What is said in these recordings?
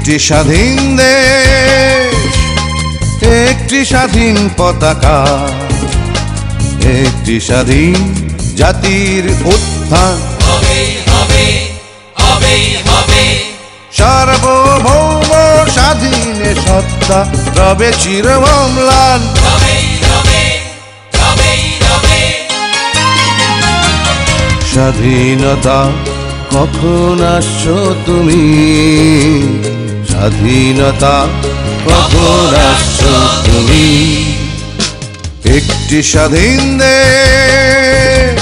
একটি স্বাধীন দেশ, একটি স্বাধীন পতাকা, একটি স্বাধীন জাতির উত্থান সার্বভৌম স্বাধীন সত্তা রবে চিরম্লান। স্বাধীনতা কখন আসছো তুমি, স্বাধীনতা কখন আসছো তুমি, একটি স্বাধীন দেশ।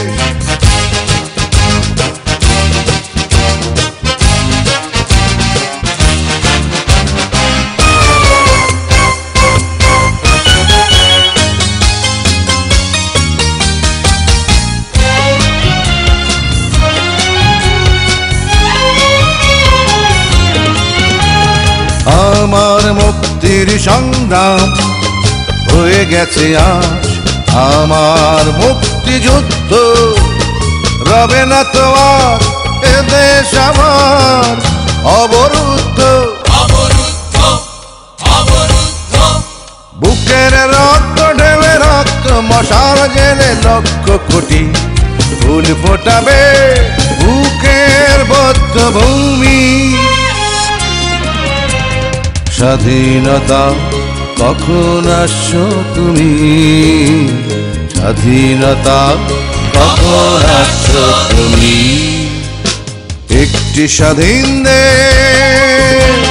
আমার মুক্তির সংগ্রাম হয়ে গেছে আজ, আমার মুক্তিযুদ্ধ রবে না তো আর, এ দেশ আমার অবরুদ্ধ। বুকের রক্ত ঢেলে রক্ত মশাল জেলে লক্ষ কোটি ফুল ফোটাবে বুকের বদ্ধ ভূমি। স্বাধীনতা কখন আসছো তুমি, স্বাধীনতা কখন আসছো তুমি, একটি স্বাধীন দেশ।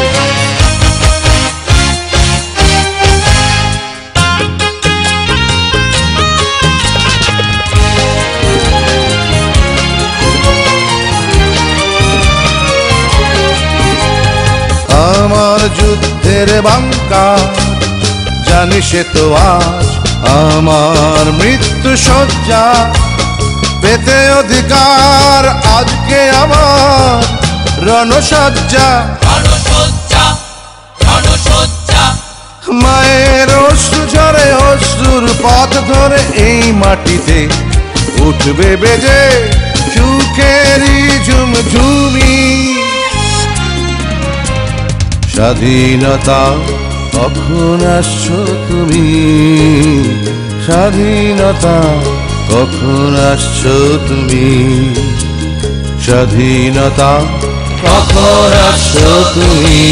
আমার যুদ্ধের বাঙ্কা জানি সে তো আজ, আমার মৃত্যু শয্যা পেতে অধিকার আজকে আমার রণসজ্জা। মায়ের অশ্রু ঝরে অশ্রুর পথ ধরে এই মাটিতে উঠবে বেজে সুখেরই ঝুমঝুমি। স্বাধীনতা কখন আসছো তুমি, স্বাধীনতা কখন আসছো তুমি, স্বাধীনতা কখন আসছো তুমি।